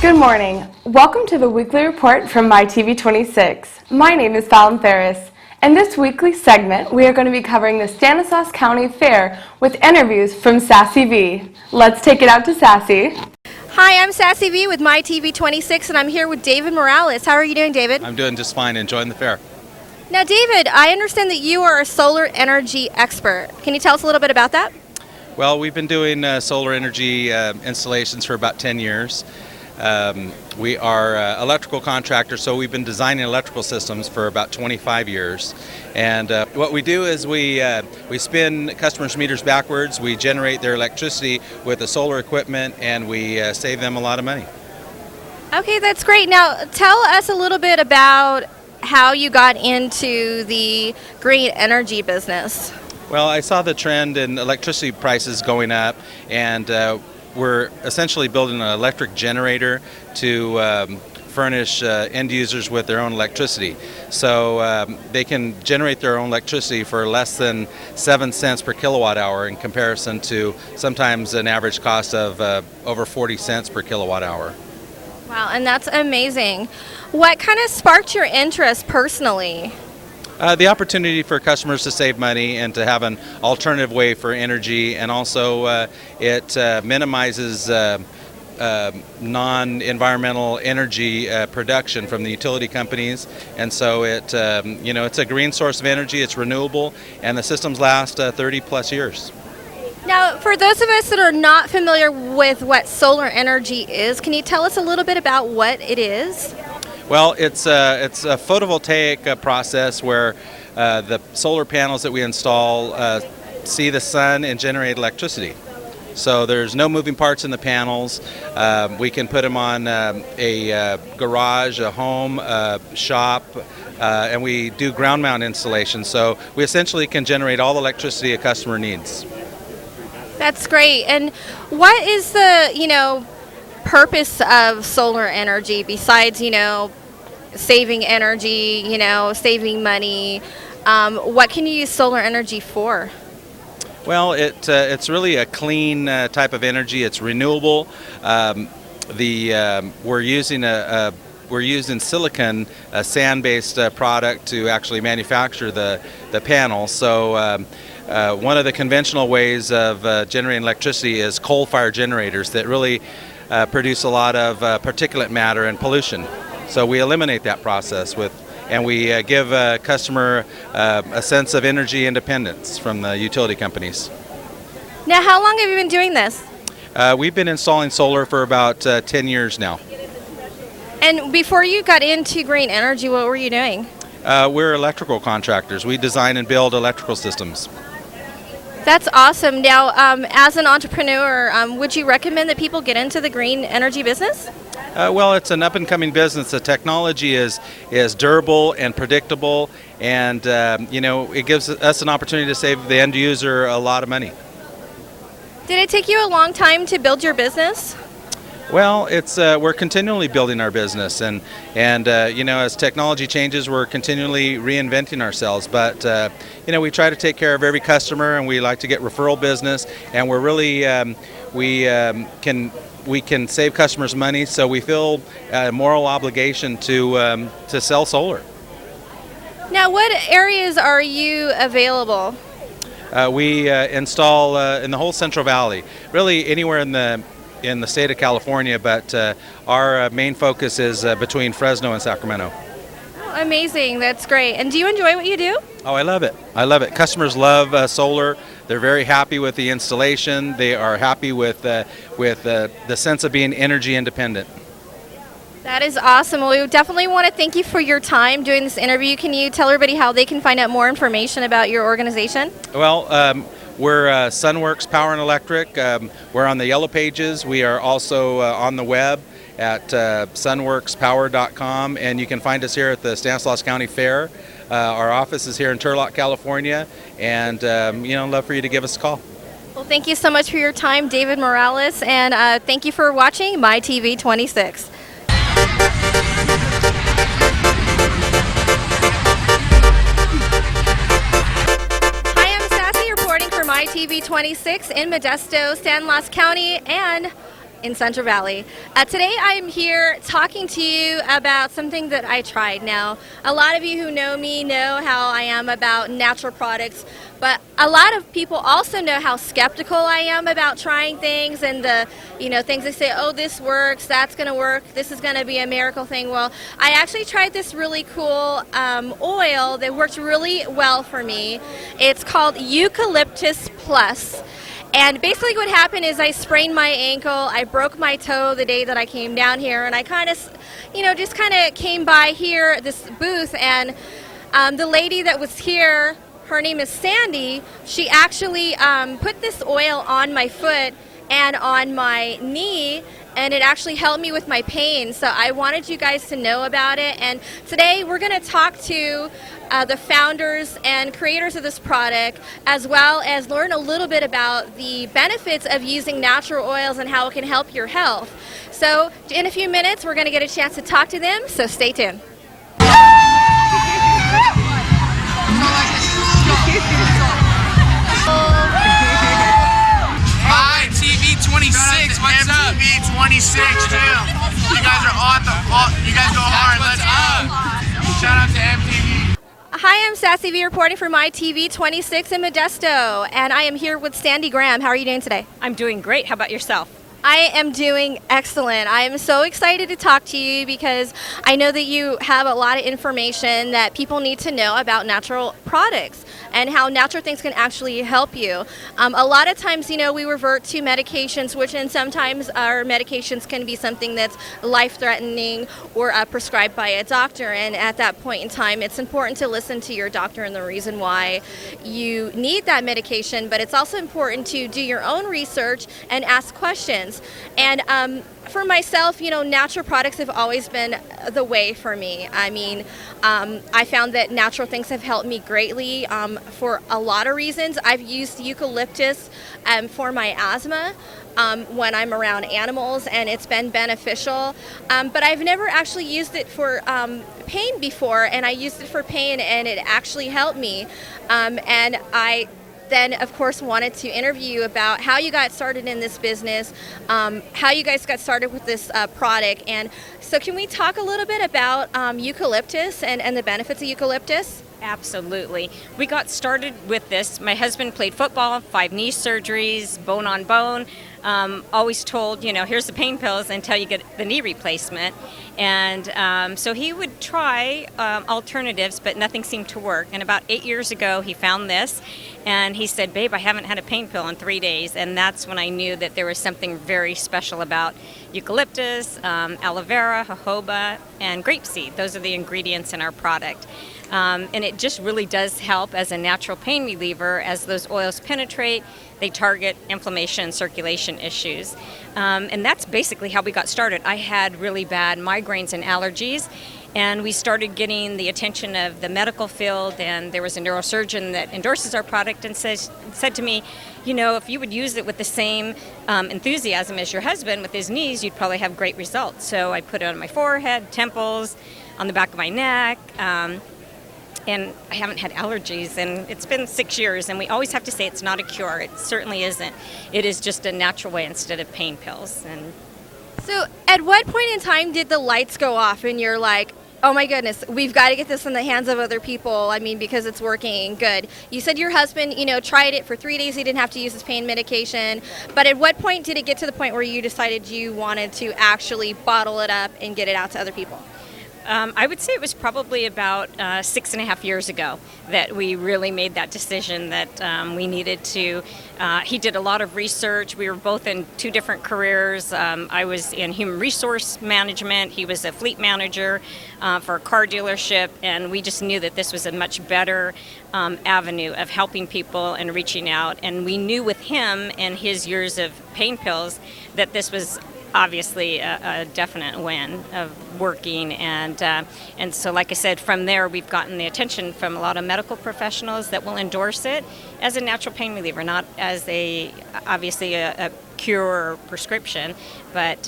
Good morning. Welcome to the weekly report from MYTV26. My name is Fallon Ferris. In this weekly segment, we are going to be covering the Stanislaus County Fair with interviews from Sassy Vee. Let's take it out to Sassy. Hi, I'm Sassy Vee with MYTV26, and I'm here with David Morales. How are you doing, David? I'm doing just fine, enjoying the fair. Now, David, I understand that you are a solar energy expert. Can you tell us a little bit about that? Well, we've been doing solar energy installations for about 10 years. We are electrical contractors, so we've been designing electrical systems for about 25 years. And what we do is we spin customers' meters backwards, we generate their electricity with the solar equipment, and we save them a lot of money. Okay, that's great. Now, tell us a little bit about how you got into the green energy business. Well, I saw the trend in electricity prices going up, and we're essentially building an electric generator to furnish end users with their own electricity. So they can generate their own electricity for less than 7 cents per kilowatt hour in comparison to sometimes an average cost of over 40 cents per kilowatt hour. Wow, and that's amazing. What kind of sparked your interest personally? The opportunity for customers to save money and to have an alternative way for energy, and also it minimizes non-environmental energy production from the utility companies, and so it's a green source of energy, it's renewable, and the systems last 30 plus years. Now, for those of us that are not familiar with what solar energy is, can you tell us a little bit about what it is? Well, it's a photovoltaic process where the solar panels that we install see the sun and generate electricity. So there's no moving parts in the panels. We can put them on a garage, a home, a shop, and we do ground mount installation. So we essentially can generate all the electricity a customer needs. That's great. And what is the, purpose of solar energy besides, saving energy, saving money? What can you use solar energy for? Well, it's really a clean type of energy. It's renewable. We're using silicon, a sand-based product, to actually manufacture the panel. So one of the conventional ways of generating electricity is coal-fired generators that really produce a lot of particulate matter and pollution. So we eliminate that process and we give a customer a sense of energy independence from the utility companies. Now, how long have you been doing this? We've been installing solar for about 10 years now. And before you got into green energy, what were you doing? We're electrical contractors. We design and build electrical systems. That's awesome. Now, as an entrepreneur, would you recommend that people get into the green energy business? Well, it's an up-and-coming business. The technology is durable and predictable, and it gives us an opportunity to save the end user a lot of money. Did it take you a long time to build your business? Well, we're continually building our business, and as technology changes, we're continually reinventing ourselves. But we try to take care of every customer, and we like to get referral business, and we're really we can save customers money, so we feel a moral obligation to sell solar. Now, what areas are you available? We install in the whole Central Valley, really anywhere in the state of California, but our main focus is between Fresno and Sacramento. Oh, amazing. That's great. And do you enjoy what you do? Oh, I love it. I love it. Customers love solar. They're very happy with the installation. They are happy with the sense of being energy independent. That is awesome. Well, we definitely want to thank you for your time doing this interview. Can you tell everybody how they can find out more information about your organization? Well, we're Sunworks Power and Electric. We're on the Yellow Pages. We are also on the web at sunworkspower.com, and you can find us here at the Stanislaus County Fair. Our office is here in Turlock, California, and love for you to give us a call. Well, thank you so much for your time, David Morales, and thank you for watching MYTV26. Hi, I'm Sassy reporting for MYTV26 in Modesto, Stanislaus County, and in Central Valley. Today I'm here talking to you about something that I tried. Now, a lot of you who know me know how I am about natural products, but a lot of people also know how skeptical I am about trying things and the, things they say, oh, this works, that's going to work, this is going to be a miracle thing. Well, I actually tried this really cool oil that worked really well for me. It's called Eucalyptus Plus. And basically what happened is I sprained my ankle, I broke my toe the day that I came down here, and I kind of, just kind of came by here, this booth, and the lady that was here, her name is Sandy, she actually put this oil on my foot and on my knee, and it actually helped me with my pain. So I wanted you guys to know about it. And today we're going to talk to the founders and creators of this product, as well as learn a little bit about the benefits of using natural oils and how it can help your health. So in a few minutes we're going to get a chance to talk to them, so stay tuned. MYTV26, what's up? MYTV26 too. You guys are you guys go hard. Let's up. Shout out to MTV. Hi, I'm Sassy Vee reporting for MYTV26 in Modesto, and I am here with Sandy Graham. How are you doing today? I'm doing great. How about yourself? I am doing excellent. I am so excited to talk to you because I know that you have a lot of information that people need to know about natural products and how natural things can actually help you. A lot of times, we revert to medications, and sometimes our medications can be something that's life-threatening or prescribed by a doctor. And at that point in time, it's important to listen to your doctor and the reason why you need that medication. But it's also important to do your own research and ask questions. And for myself, natural products have always been the way for me. I mean, I found that natural things have helped me greatly for a lot of reasons. I've used eucalyptus for my asthma when I'm around animals, and it's been beneficial. But I've never actually used it for pain before, and I used it for pain, and it actually helped me. And I then, of course, wanted to interview you about how you got started in this business, how you guys got started with this product. And so can we talk a little bit about eucalyptus and the benefits of eucalyptus? Absolutely. We got started with this. My husband played football, 5 knee surgeries, bone on bone. Always told, here's the pain pills until you get the knee replacement. And so he would try alternatives, but nothing seemed to work. And about 8 years ago, he found this. And he said, babe, I haven't had a pain pill in 3 days. And that's when I knew that there was something very special about eucalyptus, aloe vera, jojoba, and grapeseed. Those are the ingredients in our product. And it just really does help as a natural pain reliever. As those oils penetrate, they target inflammation and circulation issues. And that's basically how we got started. I had really bad migraines and allergies, and we started getting the attention of the medical field, and there was a neurosurgeon that endorses our product and said to me, if you would use it with the same enthusiasm as your husband with his knees, you'd probably have great results. So I put it on my forehead, temples, on the back of my neck, and I haven't had allergies, and it's been 6 years, and we always have to say it's not a cure. It certainly isn't. It is just a natural way instead of pain pills. And so at what point in time did the lights go off and you're like, oh my goodness, we've got to get this in the hands of other people, because it's working good? You said your husband, tried it for 3 days, he didn't have to use his pain medication, but at what point did it get to the point where you decided you wanted to actually bottle it up and get it out to other people? I would say it was probably about 6.5 years ago that we really made that decision that we needed to. He did a lot of research. We were both in 2 different careers. I was in human resource management. He was a fleet manager for a car dealership, and we just knew that this was a much better avenue of helping people and reaching out. And we knew with him and his years of pain pills that this was obviously a definite win of working, and so like I said, from there we've gotten the attention from a lot of medical professionals that will endorse it as a natural pain reliever, not as obviously a cure or prescription, but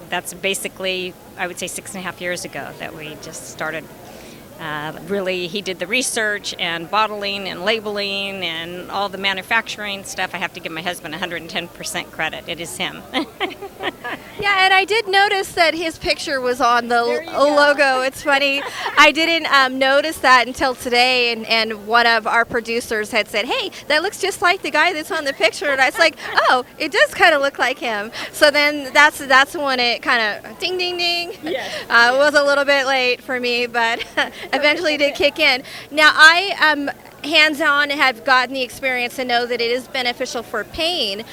that's basically, I would say, 6.5 years ago that we just started Really, he did the research and bottling and labeling and all the manufacturing stuff. I have to give my husband 110% credit. It is him. Yeah, and I did notice that his picture was on the logo. It's funny. I didn't notice that until today, and one of our producers had said, "Hey, that looks just like the guy that's on the picture." And I was like, "Oh, it does kind of look like him." So then that's when it kind of ding, ding, ding. Yes. It was a little bit late for me, but eventually did kick in. Now, I hands-on have gotten the experience to know that it is beneficial for pain.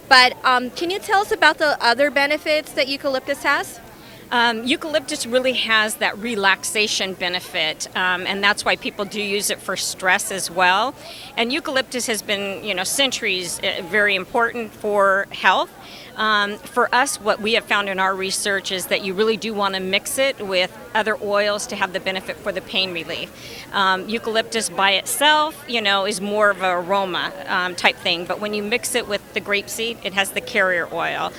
But can you tell us about the other benefits that eucalyptus has? Eucalyptus really has that relaxation benefit, and that's why people do use it for stress as well. And eucalyptus has been, centuries very important for health. For us, what we have found in our research is that you really do want to mix it with other oils to have the benefit for the pain relief. Eucalyptus by itself, is more of an aroma type thing, but when you mix it with the grapeseed, it has the carrier oil.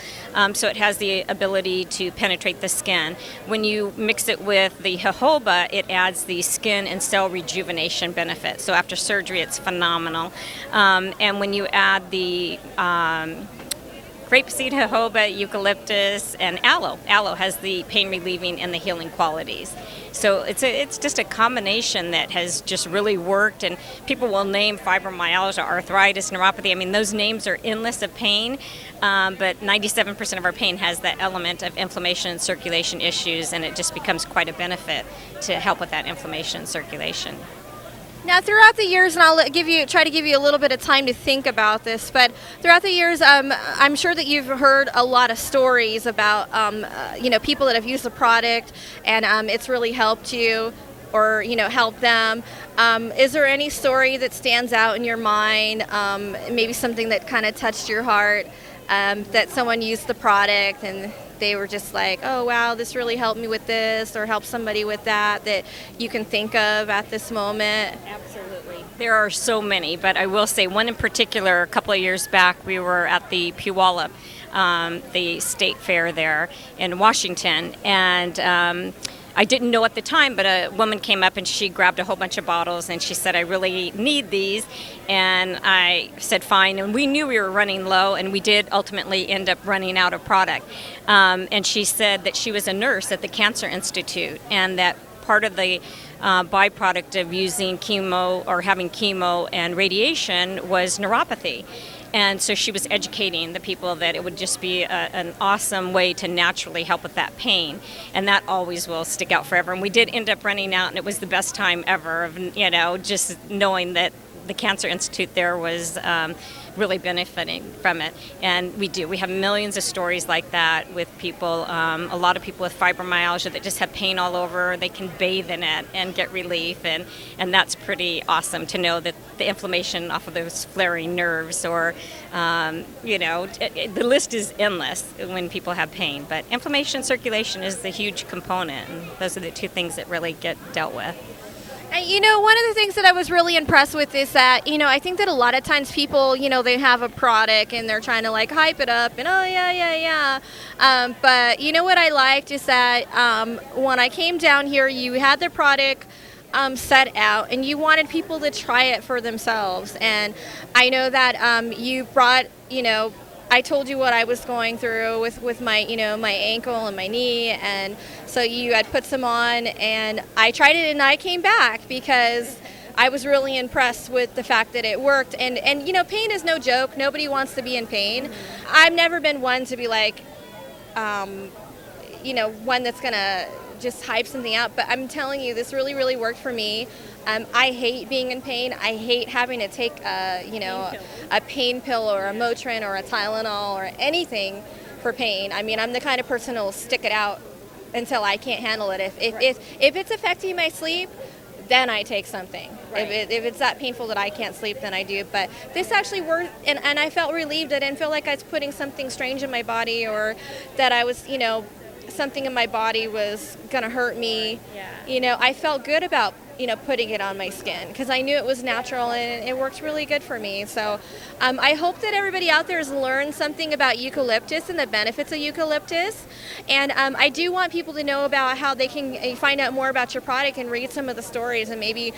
So it has the ability to penetrate the skin. When you mix it with the jojoba, it adds the skin and cell rejuvenation benefit. So after surgery, it's phenomenal. And when you add the grapeseed, jojoba, eucalyptus, and aloe. Aloe has the pain relieving and the healing qualities. So it's just a combination that has just really worked, and people will name fibromyalgia, arthritis, neuropathy. I mean, those names are endless of pain, but 97% of our pain has that element of inflammation and circulation issues, and it just becomes quite a benefit to help with that inflammation and circulation. Now, throughout the years, and I'll try to give you a little bit of time to think about this, but throughout the years, I'm sure that you've heard a lot of stories about, people that have used the product and it's really helped you or, helped them. Is there any story that stands out in your mind, maybe something that kind of touched your heart, that someone used the product and they were just like, oh, wow, this really helped me with this or helped somebody with that you can think of at this moment? Absolutely. There are so many, but I will say one in particular, a couple of years back, we were at the Puyallup, the state fair there in Washington, and I didn't know at the time, but a woman came up and she grabbed a whole bunch of bottles and she said, I really need these. And I said, fine. And we knew we were running low, and we did ultimately end up running out of product. And she said that she was a nurse at the Cancer Institute, and that part of the byproduct of using chemo or having chemo and radiation was neuropathy. And so she was educating the people that it would just be an awesome way to naturally help with that pain. And that always will stick out forever. And we did end up running out, and it was the best time ever of, just knowing that the Cancer Institute there was really benefiting from it. And we have millions of stories like that with people, a lot of people with fibromyalgia that just have pain all over. They can bathe in it and get relief, and that's pretty awesome to know that the inflammation off of those flaring nerves or, the list is endless when people have pain. But inflammation, circulation is the huge component, and those are the two things that really get dealt with. And, one of the things that I was really impressed with is that, I think that a lot of times people, they have a product and they're trying to hype it up and, oh, yeah. But what I liked is that when I came down here, you had the product set out and you wanted people to try it for themselves. And I know that you brought, I told you what I was going through with my, my ankle and my knee, and so you had put some on, and I tried it, and I came back because I was really impressed with the fact that it worked. And pain is no joke. Nobody wants to be in pain. I've never been one to be one that's gonna just hype something out, but I'm telling you, this really, really worked for me. I hate being in pain. I hate having to take a pain pill or a Motrin or a Tylenol or anything for pain. I mean, I'm the kind of person who will stick it out until I can't handle it. If it's affecting my sleep, then I take something. Right. If it's that painful that I can't sleep, then I do. But this actually worked, and I felt relieved. I didn't feel like I was putting something strange in my body or that I was, something in my body was going to hurt me. Yeah. I felt good about putting it on my skin, because I knew it was natural and it worked really good for me. So I hope that everybody out there has learned something about eucalyptus and the benefits of eucalyptus. And I do want people to know about how they can find out more about your product and read some of the stories and maybe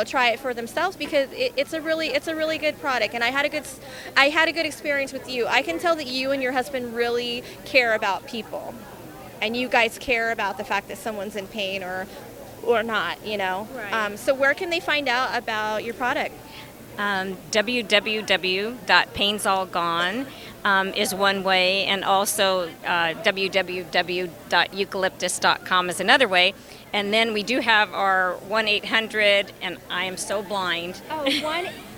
try it for themselves, because it's a really good product. And I had a good experience with you. I can tell that you and your husband really care about people, and you guys care about the fact that someone's in pain or not, Right. So where can they find out about your product? www.painsallgone is one way, and also www.eucalyptus.com is another way. And then we do have our 1-800, and I am so blind. Oh,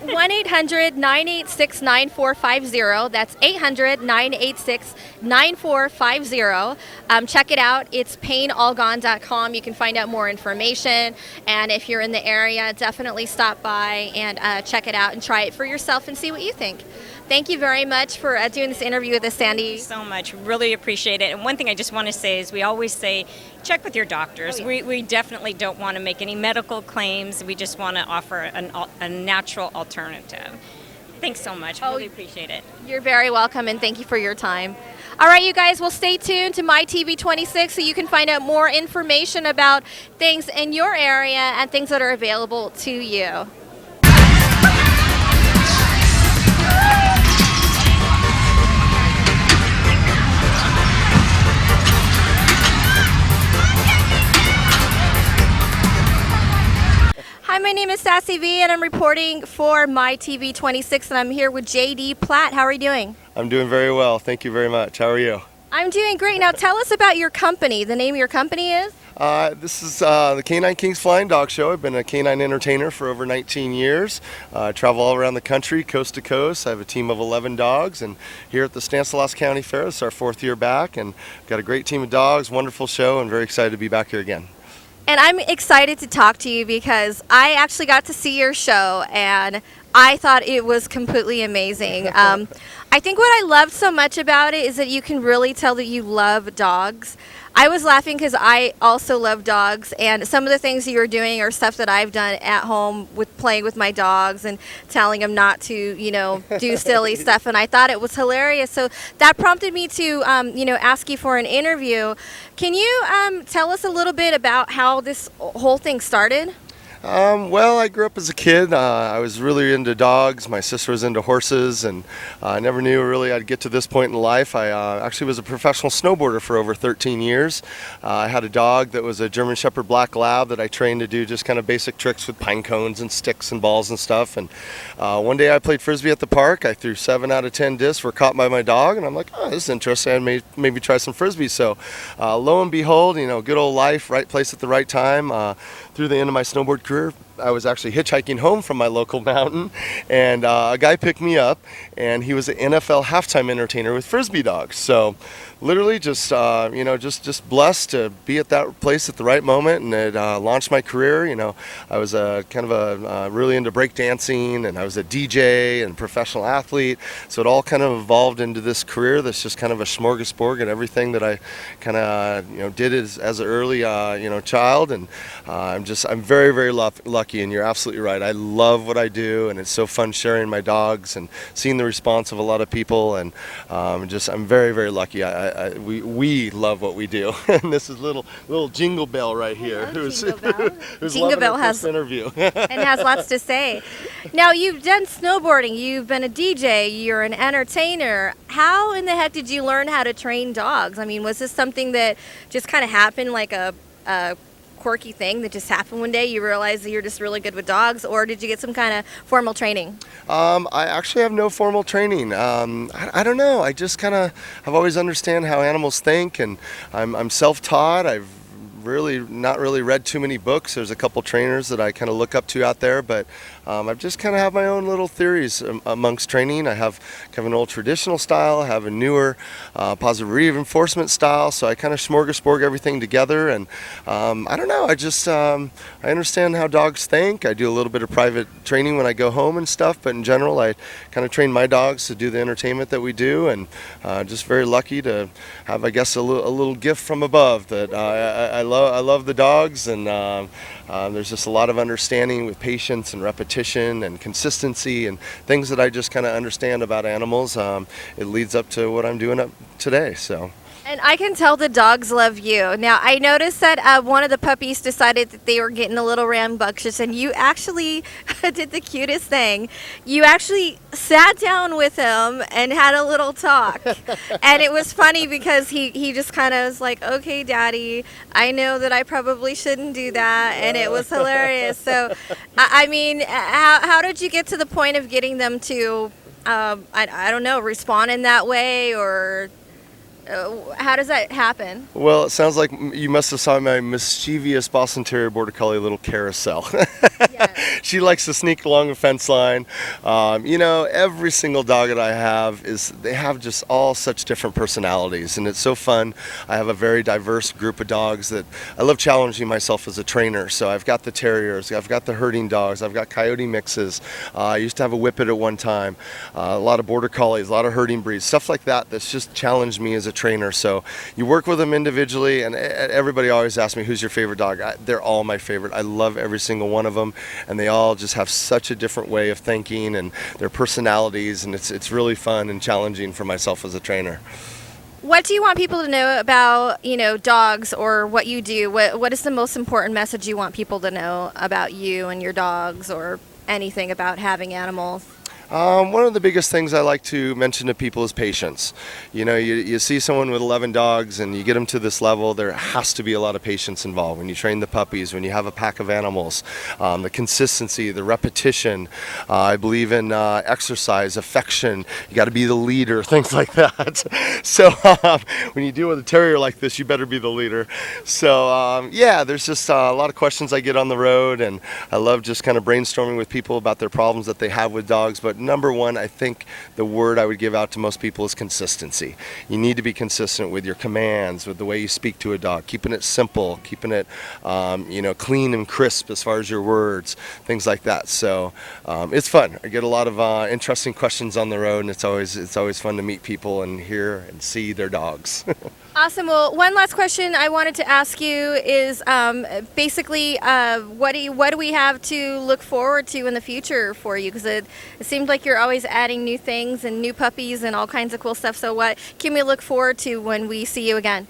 1-800-986-9450. That's 800-986-9450. Check it out. It's painallgone.com. You can find out more information. And if you're in the area, definitely stop by and check it out and try it for yourself and see what you think. Thank you very much for doing this interview with us, Sandy. Thank you so much. Really appreciate it. And one thing I just want to say is we always say, check with your doctors. Oh, yeah. We definitely don't want to make any medical claims. We just want to offer a natural alternative. Thanks so much. Really appreciate it. You're very welcome, and thank you for your time. All right, you guys, well, stay tuned to MyTV26 so you can find out more information about things in your area and things that are available to you. Hi, my name is Sassy Vee, and I'm reporting for MyTV26, and I'm here with JD Platt. How are you doing? I'm doing very well. Thank you very much. How are you? I'm doing great. Now, tell us about your company. The name of your company is? This is the Canine Kings Flying Dog Show. I've been a canine entertainer for over 19 years. I travel all around the country, coast to coast. I have a team of 11 dogs, and here at the Stanislaus County Fair, it's our 4th year back, and got a great team of dogs, wonderful show, and very excited to be back here again. And I'm excited to talk to you because I actually got to see your show, and I thought it was completely amazing. I think what I loved so much about it is that you can really tell that you love dogs. I was laughing because I also love dogs, and some of the things that you're doing are stuff that I've done at home with playing with my dogs and telling them not to, do silly stuff, and I thought it was hilarious. So that prompted me to, ask you for an interview. Can you tell us a little bit about how this whole thing started? Well, I grew up as a kid. I was really into dogs. My sister was into horses, and I never knew really I'd get to this point in life. I actually was a professional snowboarder for over 13 years. I had a dog that was a German Shepherd Black Lab that I trained to do just kind of basic tricks with pine cones and sticks and balls and stuff. And one day I played Frisbee at the park. I threw 7 out of 10 discs, were caught by my dog, and I'm like, oh, this is interesting. I maybe try some Frisbee. So lo and behold, good old life, right place at the right time. Through the end of my snowboard career, I was actually hitchhiking home from my local mountain, and a guy picked me up, and he was an NFL halftime entertainer with Frisbee dogs. So literally just blessed to be at that place at the right moment, and it launched my career. I was really into breakdancing, and I was a DJ and professional athlete. So it all kind of evolved into this career that's just kind of a smorgasbord and everything that I kind of did as an early child, and I'm very, very lucky, and you're absolutely right. I love what I do, and it's so fun sharing my dogs and seeing the response of a lot of people, and I'm very, very lucky. We love what we do. And this is little Jingle Bell right here, who's Jingle Bell has this interview and has lots to say. Now, you've done snowboarding, you've been a DJ, you're an entertainer. How in the heck did you learn how to train dogs? I mean, was this something that just kind of happened, like a quirky thing that just happened one day? You realized that you're just really good with dogs, or did you get some kind of formal training? I actually have no formal training. I don't know. I just kind of have always understand how animals think, and I'm self-taught. I've not really read too many books. There's a couple trainers that I kind of look up to out there, but I've just kind of have my own little theories amongst training. I have kind of an old traditional style, I have a newer positive reinforcement style, so I kind of smorgasbord everything together, and I don't know, I understand how dogs think. I do a little bit of private training when I go home and stuff, but in general I kind of train my dogs to do the entertainment that we do, and just very lucky to have, I guess, a little gift from above that I love I love the dogs, and there's just a lot of understanding with patience and repetition and consistency and things that I just kind of understand about animals. It leads up to what I'm doing up today. So. And I can tell the dogs love you. Now, I noticed that one of the puppies decided that they were getting a little rambunctious, and you actually did the cutest thing. You actually sat down with him and had a little talk. And it was funny because he just kind of was like, okay, Daddy, I know that I probably shouldn't do that. And it was hilarious. So, I mean, how did you get to the point of getting them to, I don't know, respond in that way, or... how does that happen? Well, it sounds like you must have saw my mischievous Boston Terrier Border Collie little carousel. Yes. She likes to sneak along the fence line. You know, every single dog that I have they have just all such different personalities, and it's so fun. I have a very diverse group of dogs that I love challenging myself as a trainer. So I've got the terriers, I've got the herding dogs, I've got coyote mixes. I used to have a whippet at one time. A lot of border collies, a lot of herding breeds, stuff like that. That's just challenged me as a trainer. So you work with them individually, and everybody always asks me, who's your favorite dog? They're all my favorite. I love every single one of them, and they all just have such a different way of thinking and their personalities, and it's really fun and challenging for myself as a trainer. What do you want people to know about, you know, dogs, or what you do? What is the most important message you want people to know about you and your dogs, or anything about having animals? One of the biggest things I like to mention to people is patience. You know, you see someone with 11 dogs and you get them to this level, there has to be a lot of patience involved. When you train the puppies, when you have a pack of animals, the consistency, the repetition, I believe in exercise, affection, you got to be the leader, things like that. So when you deal with a terrier like this, you better be the leader. So yeah, there's just a lot of questions I get on the road, and I love just kind of brainstorming with people about their problems that they have with dogs. But number one, I think the word I would give out to most people is consistency. You need to be consistent with your commands, with the way you speak to a dog, keeping it simple, keeping it you know, clean and crisp as far as your words, things like that. So it's fun. I get a lot of interesting questions on the road, and it's always fun to meet people and hear and see their dogs. Awesome. Well, one last question I wanted to ask you is basically what do we have to look forward to in the future for you? Because it seems like you're always adding new things and new puppies and all kinds of cool stuff. So what can we look forward to when we see you again?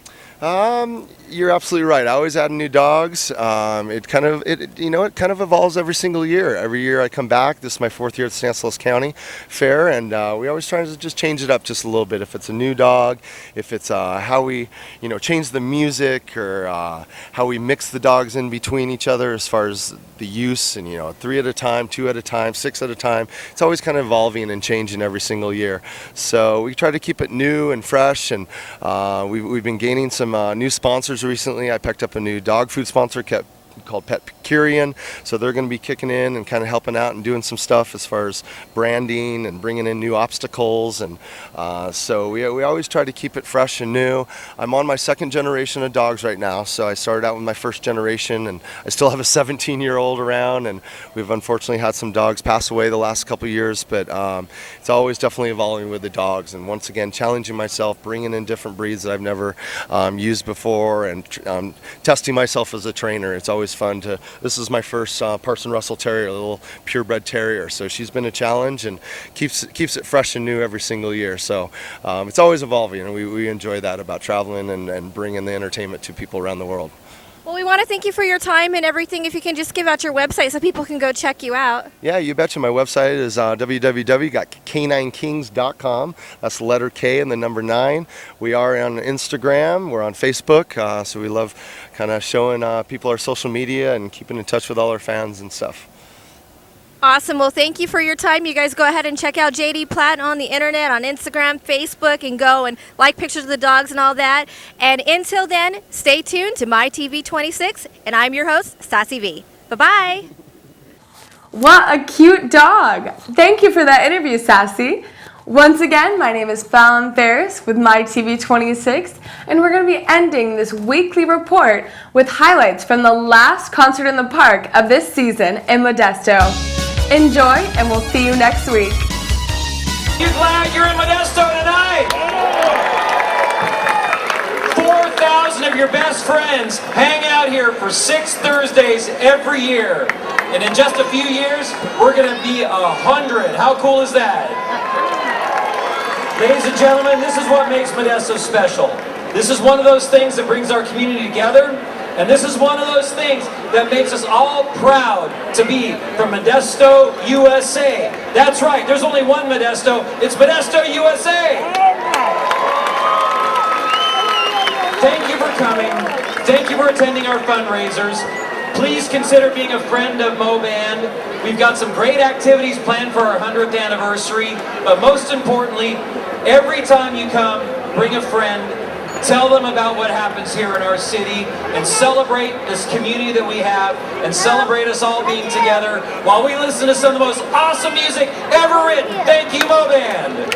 You're absolutely right. I always add new dogs. It kind of evolves every single year. Every year I come back. This is my 4th year at Stanislaus County Fair, and we always try to just change it up just a little bit. If it's a new dog, if it's how we, you know, change the music, or how we mix the dogs in between each other as far as the use, and, you know, 3 at a time, 2 at a time, 6 at a time. It's always kind of evolving and changing every single year. So we try to keep it new and fresh, and we've been gaining some new sponsors recently. I picked up a new dog food sponsor called Pet Curian, so they're going to be kicking in and kind of helping out and doing some stuff as far as branding and bringing in new obstacles, and so we always try to keep it fresh and new. I'm on my 2nd generation of dogs right now, so I started out with my 1st generation, and I still have a 17-year-old around, and we've unfortunately had some dogs pass away the last couple years, but it's always definitely evolving with the dogs, and once again challenging myself, bringing in different breeds that I've never used before, and testing myself as a trainer. It's always fun to. This is my first Parson Russell Terrier, a little purebred terrier. So she's been a challenge and keeps it fresh and new every single year. So it's always evolving, and we enjoy that about traveling and bringing the entertainment to people around the world. Well, we want to thank you for your time and everything. If you can just give out your website so people can go check you out. Yeah, you betcha. My website is www.k9kings.com. That's the letter K and the number 9. We are on Instagram. We're on Facebook. So we love kind of showing people our social media and keeping in touch with all our fans and stuff. Awesome. Well, thank you for your time. You guys go ahead and check out JD Platt on the internet, on Instagram, Facebook, and go and like pictures of the dogs and all that. And until then, stay tuned to MYTV26, and I'm your host, Sassy Vee. Bye-bye. What a cute dog. Thank you for that interview, Sassy. Once again, my name is Fallon Ferris with MYTV26, and we're going to be ending this weekly report with highlights from the last concert in the park of this season in Modesto. Enjoy, and we'll see you next week. You glad you're in Modesto tonight? 4,000 of your best friends hang out here for 6 Thursdays every year. And in just a few years, we're going to be 100. How cool is that? Ladies and gentlemen, this is what makes Modesto special. This is one of those things that brings our community together, and this is one of those things that makes us all proud to be from Modesto, USA. That's right, there's only one Modesto. It's Modesto, USA. Thank you for coming. Thank you for attending our fundraisers. Please consider being a friend of Mo Band. We've got some great activities planned for our 100th anniversary, but most importantly, every time you come, bring a friend, tell them about what happens here in our city, and celebrate this community that we have, and celebrate us all being together while we listen to some of the most awesome music ever written. Thank you, Mo Band.